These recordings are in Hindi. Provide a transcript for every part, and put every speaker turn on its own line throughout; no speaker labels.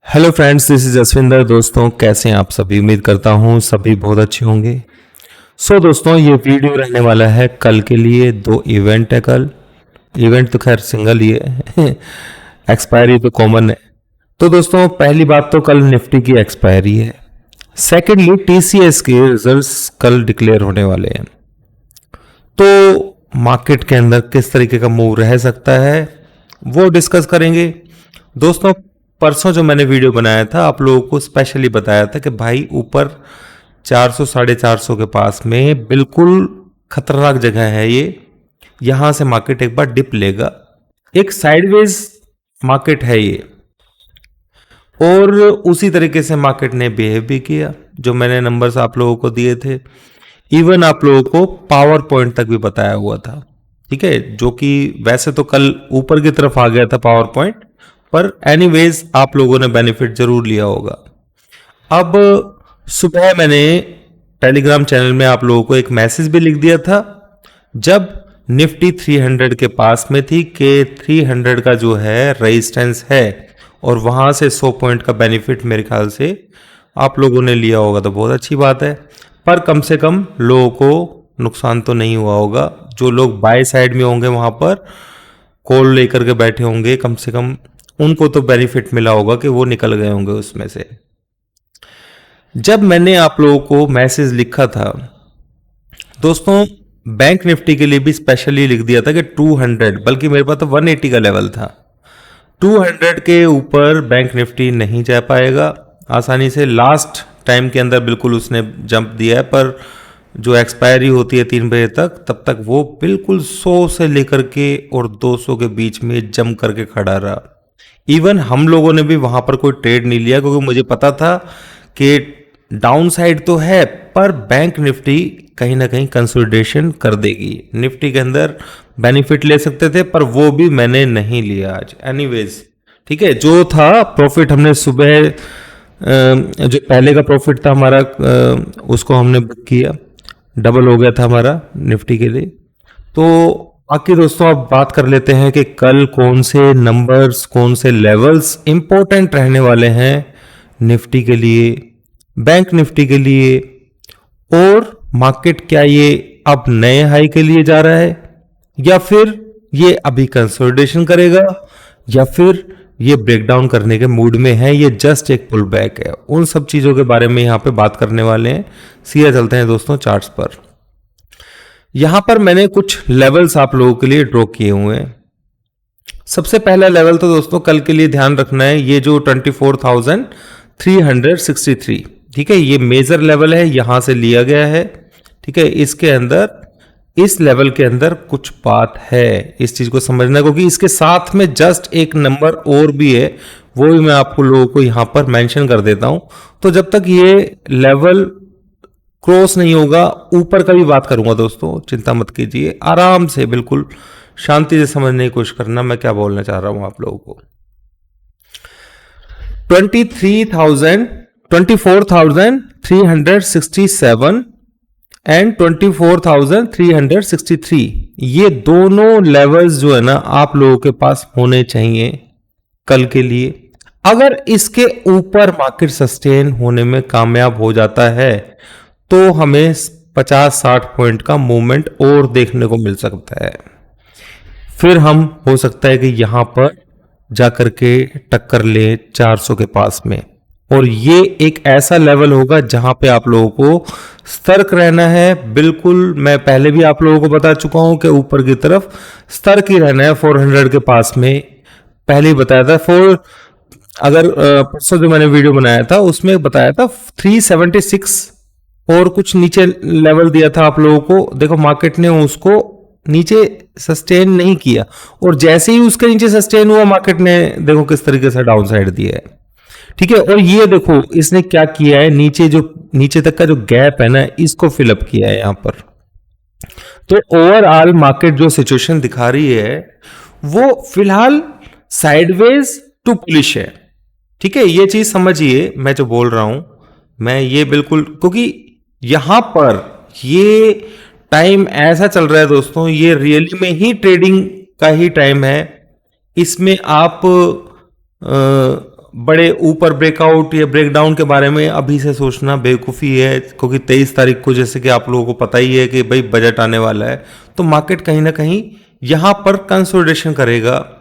Hello friends, this is Jaswinder. दोस्तों, कैसे हैं आप सभी? उम्मीद करता हूं सभी बहुत अच्छे होंगे। दोस्तों, ये वीडियो रहने वाला है कल के लिए। दो इवेंट है कल। इवेंट तो खैर सिंगल ही है एक्सपायरी तो कॉमन है। तो दोस्तों, पहली बात तो कल निफ्टी की एक्सपायरी है। सेकेंडली, टीसीएस के रिजल्ट्स कल डिक्लेयर होने वाले हैं। तो मार्केट के अंदर किस तरीके का मूव रह सकता है वो डिस्कस करेंगे। दोस्तों, परसों जो मैंने वीडियो बनाया था आप लोगों को स्पेशली बताया था कि भाई ऊपर 400 450 के पास में बिल्कुल खतरनाक जगह है ये। यहां से मार्केट एक बार डिप लेगा, एक साइडवेज मार्केट है ये। और उसी तरीके से मार्केट ने बिहेव भी किया। जो मैंने नंबर्स आप लोगों को दिए थे, इवन आप लोगों को पावर पॉइंट तक भी बताया हुआ था, ठीक है, जो कि वैसे तो कल ऊपर की तरफ आ गया था पावर पॉइंट, पर एनीवेज आप लोगों ने बेनिफिट जरूर लिया होगा। अब सुबह मैंने टेलीग्राम चैनल में आप लोगों को एक मैसेज भी लिख दिया था जब निफ्टी 300 के पास में थी कि 300 का जो है रेजिस्टेंस है और वहां से 100 पॉइंट का बेनिफिट मेरे ख्याल से आप लोगों ने लिया होगा तो बहुत अच्छी बात है। पर कम से कम लोगों को नुकसान तो नहीं हुआ होगा। जो लोग बाय साइड में होंगे वहां पर कॉल लेकर के बैठे होंगे, कम से कम उनको तो बेनिफिट मिला होगा कि वो निकल गए होंगे उसमें से। जब मैंने आप लोगों को मैसेज लिखा था दोस्तों, बैंक निफ्टी के लिए भी स्पेशली लिख दिया था कि 200, बल्कि मेरे पास तो 180 का लेवल था। 200 के ऊपर बैंक निफ्टी नहीं जा पाएगा आसानी से। लास्ट टाइम के अंदर बिल्कुल उसने जंप दिया है, पर जो एक्सपायरी होती है 3 बजे तक, तब तक वो बिल्कुल 100 से लेकर के और 200 के बीच में जंप करके खड़ा रहा। इवन हम लोगों ने भी वहां पर कोई ट्रेड नहीं लिया, क्योंकि मुझे पता था कि डाउन साइड तो है पर बैंक निफ्टी कहीं ना कहीं कंसोलिडेशन कर देगी। निफ्टी के अंदर बेनिफिट ले सकते थे, पर वो भी मैंने नहीं लिया आज। एनीवेज, ठीक है, जो था प्रॉफिट हमने सुबह जो पहले का प्रॉफिट था हमारा, उसको हमने बुक किया। डबल हो गया था हमारा निफ्टी के लिए। तो बाकी दोस्तों, अब बात कर लेते हैं कि कल कौन से नंबर्स, कौन से लेवल्स इंपॉर्टेंट रहने वाले हैं निफ्टी के लिए, बैंक निफ्टी के लिए। और मार्केट क्या ये अब नए हाई के लिए जा रहा है, या फिर ये अभी कंसोलिडेशन करेगा, या फिर ये ब्रेकडाउन करने के मूड में है, ये जस्ट एक पुल बैक है। उन सब चीजों के बारे में यहां पे बात करने वाले हैं। सीधा चलते हैं दोस्तों चार्ट्स पर। यहां पर मैंने कुछ लेवल्स आप लोगों के लिए ड्रॉ किए हुए हैं। सबसे पहला लेवल तो दोस्तों कल के लिए ध्यान रखना है, ये जो 24,363, ठीक है, ये मेजर लेवल है, यहां से लिया गया है। ठीक है, इसके अंदर, इस लेवल के अंदर कुछ बात है, इस चीज को समझना, क्योंकि इसके साथ में जस्ट एक नंबर और भी है, वो भी मैं आपको लोगों को यहां पर मेंशन कर देता हूं। तो जब तक ये लेवल क्रॉस नहीं होगा, ऊपर का भी बात करूंगा दोस्तों, चिंता मत कीजिए, आराम से बिल्कुल शांति से समझने की कोशिश करना मैं क्या बोलना चाह रहा हूं आप लोगों को। 24,367 एंड 24,363, ये दोनों लेवल्स जो है ना आप लोगों के पास होने चाहिए कल के लिए। अगर इसके ऊपर मार्केट सस्टेन होने में कामयाब हो जाता है तो हमें 50-60 पॉइंट का मूवमेंट और देखने को मिल सकता है। फिर हम हो सकता है कि यहां पर जाकर के टक्कर ले 400 के पास में, और ये एक ऐसा लेवल होगा जहां पे आप लोगों को सतर्क रहना है। बिल्कुल, मैं पहले भी आप लोगों को बता चुका हूं कि ऊपर की तरफ सतर्क ही रहना है। 400 के पास में पहले ही बताया था। अगर परसों जो मैंने वीडियो बनाया था उसमें बताया था 376 और कुछ नीचे लेवल दिया था आप लोगों को। देखो, मार्केट ने उसको नीचे सस्टेन नहीं किया, और जैसे ही उसके नीचे सस्टेन हुआ मार्केट ने देखो किस तरीके से डाउन साइड दिया है। ठीक है, और ये देखो इसने क्या किया है, नीचे तक का जो गैप है ना, इसको फिलअप किया है यहां पर। तो ओवरऑल मार्केट जो सिचुएशन दिखा रही है वो फिलहाल साइडवेज टू बुलिश है। ठीक है, ये चीज समझिए मैं जो बोल रहा हूं, मैं ये बिल्कुल, क्योंकि यहां पर ये टाइम ऐसा चल रहा है दोस्तों, ये रियली में ही ट्रेडिंग का ही टाइम है। इसमें आप बड़े ऊपर ब्रेकआउट या ब्रेकडाउन के बारे में अभी से सोचना बेवकूफ़ी है, क्योंकि 23 तारीख को जैसे कि आप लोगों को पता ही है कि भाई बजट आने वाला है, तो मार्केट कहीं ना कहीं यहां पर कंसोलिडेशन करेगा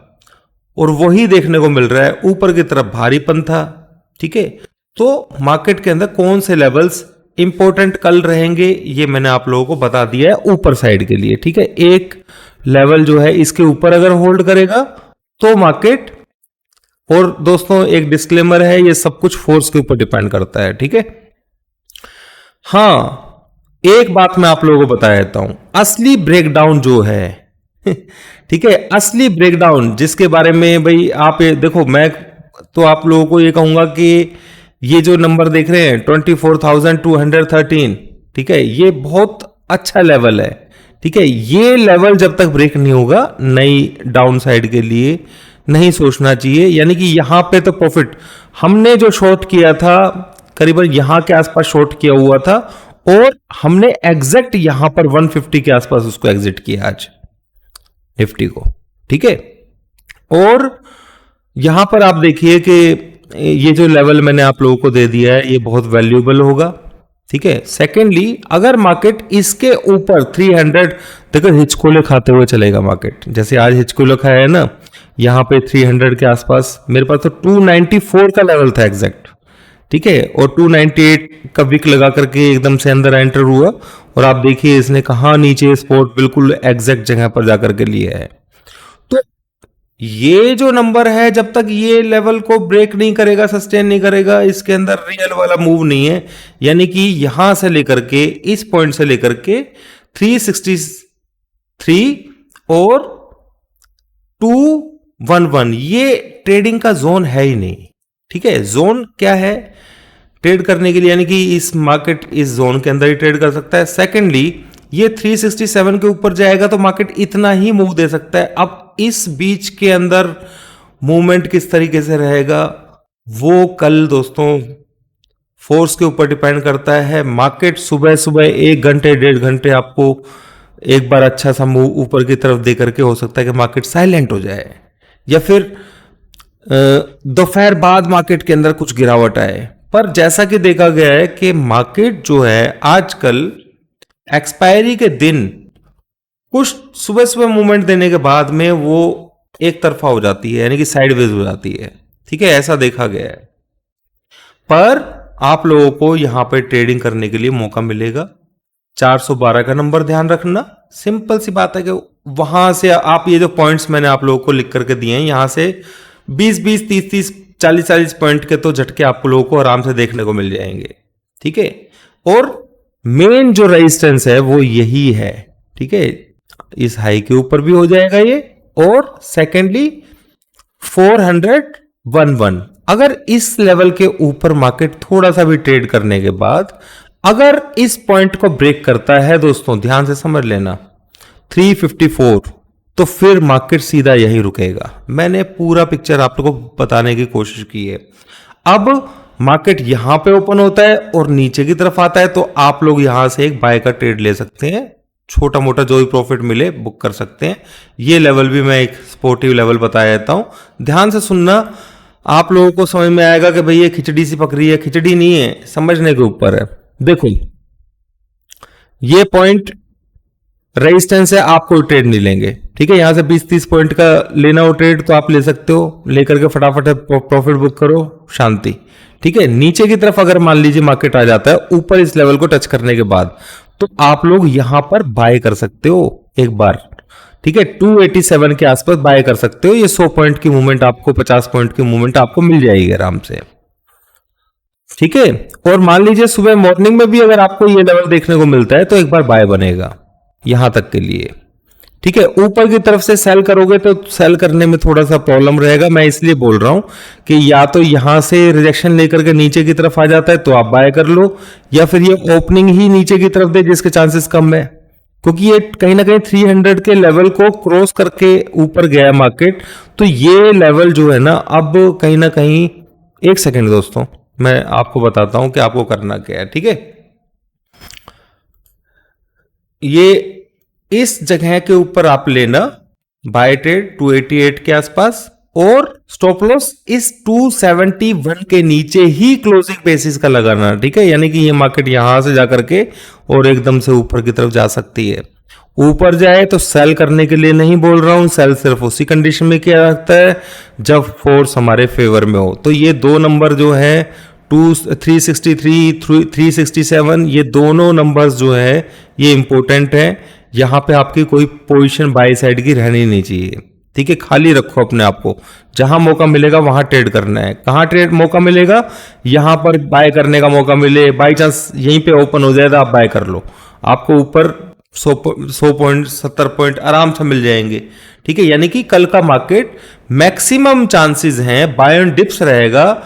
और वही देखने को मिल रहा है, ऊपर की तरफ भारीपन था। ठीक है, तो मार्केट के अंदर कौन से लेवल्स इंपॉर्टेंट कल रहेंगे ये मैंने आप लोगों को बता दिया है ऊपर साइड के लिए। ठीक है, एक लेवल जो है इसके ऊपर अगर होल्ड करेगा तो मार्केट, और दोस्तों एक डिस्क्लेमर है, ये सब कुछ फोर्स के ऊपर डिपेंड करता है। ठीक है, हाँ एक बात मैं आप लोगों को बता देता हूं, असली ब्रेकडाउन जो है ठीक है, असली ब्रेकडाउन जिसके बारे में भाई आप ये देखो, मैं तो आप लोगों को ये कहूंगा कि ये जो नंबर देख रहे हैं 24,213, ठीक है, ये बहुत अच्छा लेवल है। ठीक है, ये लेवल जब तक ब्रेक नहीं होगा नई डाउन साइड के लिए नहीं सोचना चाहिए। यानी कि यहां पे तो प्रॉफिट हमने जो शॉर्ट किया था करीबन यहां के आसपास शॉर्ट किया हुआ था, और हमने एग्जैक्ट यहां पर 150 के आसपास उसको एग्जिट किया आज निफ्टी को। ठीक है, और यहां पर आप देखिए कि ये जो लेवल मैंने आप लोगों को दे दिया है ये बहुत वैल्यूएबल होगा। ठीक है, सेकेंडली अगर मार्केट इसके ऊपर 300, देखो हिचकोले खाते हुए चलेगा मार्केट, जैसे आज हिचकोले खाया है ना, यहां पे 300 के आसपास, मेरे पास तो 294 का लेवल था एग्जैक्ट। ठीक है, और 298 का विक लगा करके एकदम से अंदर एंटर हुआ, और आप देखिए इसने कहां नीचे स्पॉट बिल्कुल एग्जैक्ट जगह पर जाकर के लिया है। तो ये जो नंबर है जब तक ये लेवल को ब्रेक नहीं करेगा, सस्टेन नहीं करेगा, इसके अंदर रियल वाला मूव नहीं है। यानी कि यहां से लेकर के इस पॉइंट से लेकर के 363 और 211 ये ट्रेडिंग का जोन है ही नहीं। ठीक है, जोन क्या है ट्रेड करने के लिए, यानी कि इस मार्केट इस जोन के अंदर ही ट्रेड कर सकता है। सेकेंडली ये 367 के ऊपर जाएगा तो मार्केट इतना ही मूव दे सकता है। अब इस बीच के अंदर मूवमेंट किस तरीके से रहेगा वो कल दोस्तों फोर्स के ऊपर डिपेंड करता है। मार्केट सुबह सुबह 1 घंटे 1.5 घंटे आपको एक बार अच्छा सा मूव ऊपर की तरफ दे करके हो सकता है कि मार्केट साइलेंट हो जाए, या फिर दोपहर बाद मार्केट के अंदर कुछ गिरावट आए। पर जैसा कि देखा गया है कि मार्केट जो है आजकल एक्सपायरी के दिन कुछ सुबह सुबह मूवमेंट देने के बाद में वो एक तरफा हो जाती है, यानी कि साइडवेज हो जाती है। ठीक है, ऐसा देखा गया है। पर आप लोगों को यहां पे ट्रेडिंग करने के लिए मौका मिलेगा। 412 का नंबर ध्यान रखना, सिंपल सी बात है कि वहां से आप ये जो पॉइंट्स मैंने आप लोगों को लिख करके दिए हैं, यहां से 20-20, 30-30, 40-40 पॉइंट के तो झटके आपको लोगों को आराम से देखने को मिल जाएंगे। ठीक है, और मेन जो रेजिस्टेंस है वो यही है। ठीक है, इस हाई के ऊपर भी हो जाएगा ये, और सेकेंडली 411 अगर इस लेवल के ऊपर मार्केट थोड़ा सा भी ट्रेड करने के बाद अगर इस पॉइंट को ब्रेक करता है दोस्तों, ध्यान से समझ लेना, 354, तो फिर मार्केट सीधा यही रुकेगा। मैंने पूरा पिक्चर आप लोगों को बताने की कोशिश की है। अब मार्केट यहां पे ओपन होता है और नीचे की तरफ आता है, तो आप लोग यहां से एक बाय का ट्रेड ले सकते हैं, छोटा मोटा जो भी प्रॉफिट मिले बुक कर सकते हैं। ये लेवल भी मैं एक स्पोर्टिव लेवल बताया देता हूं, ध्यान से सुनना, आप लोगों को समझ में आएगा कि भाई ये खिचड़ी सी पक रही है। खिचड़ी नहीं है, समझने के ऊपर है। देखो ये पॉइंट रेजिस्टेंस है, आप कोई ट्रेड नहीं लेंगे। ठीक है, यहां से 20-30 पॉइंट का लेना हो ट्रेड तो आप ले सकते हो, लेकर के फटाफट प्रॉफिट बुक करो, शांति। ठीक है, नीचे की तरफ अगर मान लीजिए मार्केट आ जाता है ऊपर इस लेवल को टच करने के बाद, तो आप लोग यहां पर बाय कर सकते हो एक बार। ठीक है, 287 के आसपास बाय कर सकते हो। ये 100 पॉइंट की मूवमेंट आपको, 50 पॉइंट की मूवमेंट आपको मिल जाएगी आराम से। ठीक है, और मान लीजिए सुबह मॉर्निंग में भी अगर आपको ये लेवल देखने को मिलता है तो एक बार बाय बनेगा यहां तक के लिए। ठीक है, ऊपर की तरफ से सेल करोगे तो सेल करने में थोड़ा सा प्रॉब्लम रहेगा। मैं इसलिए बोल रहा हूं कि या तो यहां से रिजेक्शन लेकर के नीचे की तरफ आ जाता है तो आप बाय कर लो, या फिर ये ओपनिंग ही नीचे की तरफ दे जिसके चांसेस कम है, क्योंकि ये कहीं ना कहीं 300 के लेवल को क्रॉस करके ऊपर गया है मार्केट। तो ये लेवल जो है ना, अब कहीं ना कहीं, एक सेकेंड दोस्तों मैं आपको बताता हूं कि आपको करना क्या है। ठीक है, ये इस जगह के ऊपर आप लेना बाय ट्रेड 288 के आसपास, और स्टॉप लॉस इस 271 के नीचे ही क्लोजिंग बेसिस का लगाना, ठीक है। यानी कि ये मार्केट यहां से जाकर के और एकदम से ऊपर की तरफ जा सकती है। ऊपर जाए तो सेल करने के लिए नहीं बोल रहा हूं, सेल सिर्फ उसी कंडीशन में किया जाता है जब फोर्स हमारे फेवर में हो। तो ये दो नंबर जो है 363 367, ये दोनों नंबर्स जो है ये इंपॉर्टेंट है। यहां पे आपकी कोई पोजीशन बाय साइड की रहनी नहीं चाहिए, ठीक है। खाली रखो अपने आप को, जहां मौका मिलेगा वहां ट्रेड करना है। कहां ट्रेड मौका मिलेगा, यहां पर बाय करने का मौका मिले, बाई चांस यहीं पे ओपन हो जाए तो आप बाय कर लो, आपको ऊपर 100 पॉइंट 70 पॉइंट आराम से मिल जाएंगे, ठीक है। यानी कि कल का मार्केट मैक्सिमम चांसेस हैं बाय ऑन डिप्स रहेगा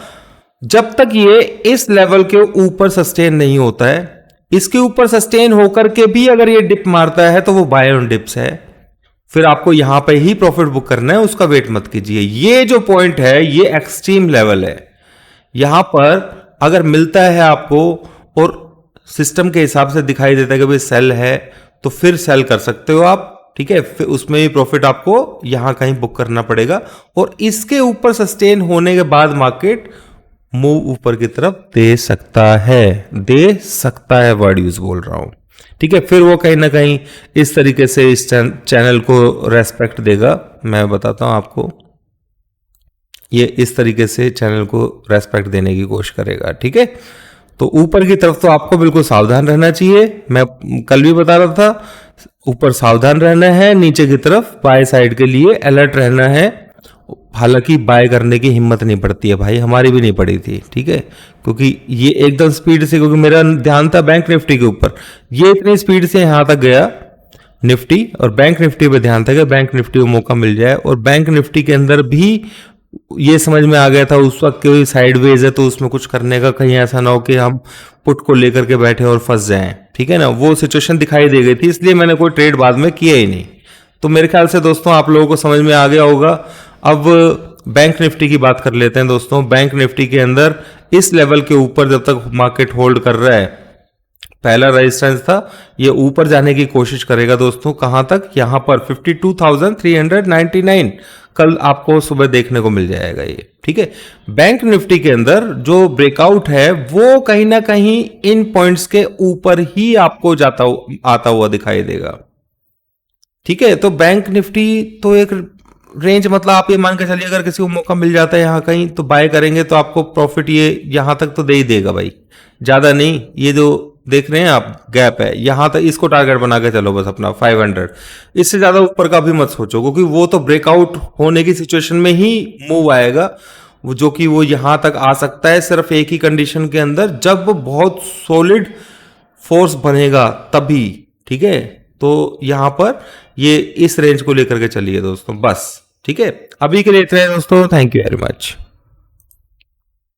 जब तक ये इस लेवल के ऊपर सस्टेन नहीं होता है। इसके ऊपर सस्टेन होकर के भी अगर ये डिप मारता है तो वो बाय ऑन डिप्स है, फिर आपको यहां पे ही प्रॉफिट बुक करना है, उसका वेट मत कीजिए। ये जो पॉइंट है ये एक्सट्रीम लेवल है, यहां पर अगर मिलता है आपको और सिस्टम के हिसाब से दिखाई देता है कि भाई सेल है तो फिर सेल कर सकते हो आप, ठीक है। फिर उसमें भी प्रॉफिट आपको यहां कहीं बुक करना पड़ेगा और इसके ऊपर सस्टेन होने के बाद मार्केट मूव ऊपर की तरफ दे सकता है, वर्ड यूज बोल रहा हूं, ठीक है। फिर वो कहीं ना कहीं इस तरीके से इस चैनल को रेस्पेक्ट देगा। मैं बताता हूं आपको, ये इस तरीके से चैनल को रेस्पेक्ट देने की कोशिश करेगा, ठीक है। तो ऊपर की तरफ तो आपको बिल्कुल सावधान रहना चाहिए, मैं कल भी बता रहा था, ऊपर सावधान रहना है, नीचे की तरफ बाय साइड के लिए अलर्ट रहना है। हालांकि बाय करने की हिम्मत नहीं पड़ती है भाई, हमारी भी नहीं पड़ी थी, ठीक है, क्योंकि ये एकदम स्पीड से, क्योंकि मेरा ध्यान था बैंक निफ्टी के ऊपर, ये इतनी स्पीड से यहां तक गया निफ्टी, और बैंक निफ्टी पे ध्यान था कि बैंक निफ्टी को मौका मिल जाए, और बैंक निफ्टी के अंदर भी ये समझ में आ गया था उस वक्त कोई साइडवेज है तो उसमें कुछ करने का, कहीं ऐसा ना हो कि हम पुट को लेकर के बैठे और फंस जाएं, ठीक है ना। वो सिचुएशन दिखाई दे गई थी, इसलिए मैंने कोई ट्रेड बाद में किया ही नहीं। तो मेरे ख्याल से दोस्तों आप लोगों को समझ में आ गया होगा। अब बैंक निफ्टी की बात कर लेते हैं दोस्तों। बैंक निफ्टी के अंदर इस लेवल के ऊपर जब तक मार्केट होल्ड कर रहा है, पहला रेजिस्टेंस था, ये ऊपर जाने की कोशिश करेगा दोस्तों। कहां तक, यहां पर 52,399 कल आपको सुबह देखने को मिल जाएगा ये, ठीक है। बैंक निफ्टी के अंदर जो ब्रेकआउट है वो कहीं ना कहीं इन पॉइंट्स के ऊपर ही आपको आता हुआ दिखाई देगा, ठीक है। तो बैंक निफ्टी तो एक रेंज, मतलब आप ये मान के चलिए अगर किसी को मौका मिल जाता है यहां कहीं तो बाय करेंगे तो आपको प्रॉफिट ये यहां तक तो दे ही देगा भाई, ज्यादा नहीं। ये जो देख रहे हैं आप गैप है यहां तक, इसको टारगेट बना के चलो बस अपना 500, इससे ज्यादा ऊपर का भी मत सोचो, क्योंकि वो तो ब्रेकआउट होने की सिचुएशन में ही मूव आएगा, वो जो कि वो यहां तक आ सकता है सिर्फ एक ही कंडीशन के अंदर, जब बहुत सॉलिड फोर्स बनेगा तभी, ठीक है। तो यहां पर ये इस रेंज को लेकर के चलिए दोस्तों बस, ठीक है। अभी के लिए इतना है दोस्तों, थैंक यू वेरी मच।